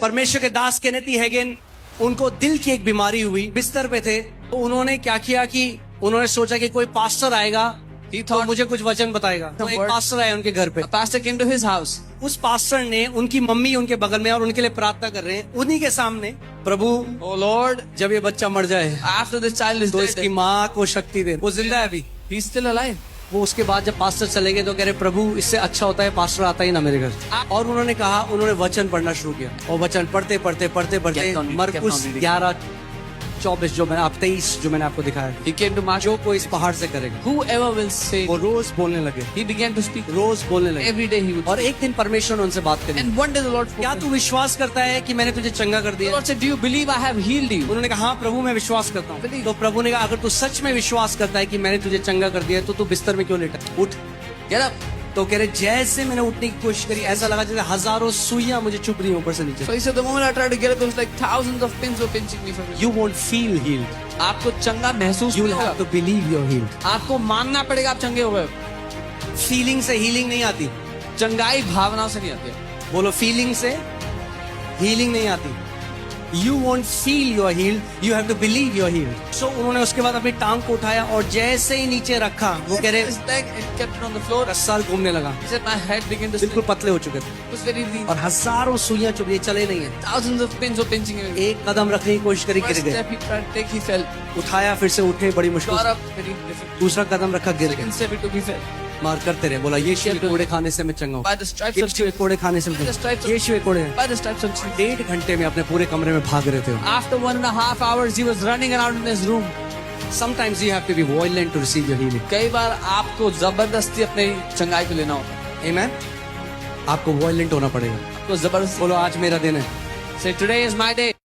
परमेश्वर के दास केनेथी हैगेन, उनको दिल की एक बीमारी हुई, बिस्तर पे थे। तो उन्होंने क्या किया कि उन्होंने सोचा कि कोई पास्टर आएगा तो मुझे कुछ वचन बताएगा। तो एक पास्टर आया उनके घर पे। A pastor came to his house. उस पास्टर ने, उनकी मम्मी उनके बगल में और उनके लिए प्रार्थना कर रहे हैं, उन्हीं के सामने, प्रभु Oh Lord, जब ये बच्चा मर जाए after this child is तो इसकी dead, माँ को शक्ति दे। वो जिंदा है अभी। he's still alive. वो उसके बाद जब पास्टर चले गए तो कह रहे प्रभु इससे अच्छा होता है पास्टर आता ही ना मेरे घर। और उन्होंने कहा, उन्होंने वचन पढ़ना शुरू किया और वचन पढ़ते मरकुस 11:24 जो मैंने 23 जो मैंने आपको दिखाया, He came to Mark. जो कोई इस पहाड़ से करेगा, Whoever will say, वो रोज बोलने लगे, he began to speak. रोज बोलने लगे। Every day he would. और एक दिन परमेश्वर ने उनसे बात करी, And one day the Lord spoke. क्या to तू him. विश्वास करता है कि मैंने तुझे चंगा कर The दिया? Lord said, do you believe I have healed you? उन्होंने कहा हाँ प्रभु मैं विश्वास करता हूँ। Believe. तो प्रभु ने कहा अगर तू सच में विश्वास करता है कि मैंने तुझे चंगा कर दिया है तो तू बिस्तर में क्यों लेटा? उठ। Get up. तो कह रहे जैसे मैंने उठने की कोशिश करी ऐसा लगा जैसे हजारों सुइयां मुझे चुभ रही हैं ऊपर से नीचे। So he said, the moment I tried to get up, it was like thousands of pins were pinching me from you. You won't feel healed. आपको चंगा महसूस You नहीं will have होगा. to believe you're healed. आपको मानना पड़ेगा आप चंगे हो गए. फीलिंग से हीलिंग नहीं आती। चंगाई भावनाओं से नहीं आती है. बोलो फीलिंग से हीलिंग नहीं आती। You won't feel you're healed. You have to believe you're healed. So उन्होंने उसके बाद अपनी टांग को उठाया और जैसे ही नीचे रखा वो कह रहे His leg, it kept it on the floor. Sir घूमने लगा, He said, my head began to बिल्कुल spin. पतले हो चुके थे It was very lean. और हजारों सुइयां चुभ रही, चले नहीं है। Thousands of pins were pinching him. एक कदम रखने की कोशिश करी, गिर First गए। step he tried to take, he fell. उठाया, फिर से उठे, बड़ी मुश्किल Got से। up, very difficult. दूसरा कदम रखा, गिर गए। Second step he took, he fell. मार करते रहे, बोला यीशु के कोड़े खाने से मैं चंगा हूँ, By the stripes of यीशु के कोड़े खाने से मैं चंगा हूँ, यीशु के कोड़े। By the stripes of Jesus. 1.5 घंटे में अपने पूरे कमरे में भाग रहे थे। After 1.5 hours, he was running around in his room. Sometimes you have to be violent to receive your healing. कई बार आपको जबरदस्ती अपनी चंगाई को लेना होता है. Amen? आपको violent होना पड़ेगा। आपको जबरदस्ती. बोलो आज मेरा दिन है। Say, today is my day.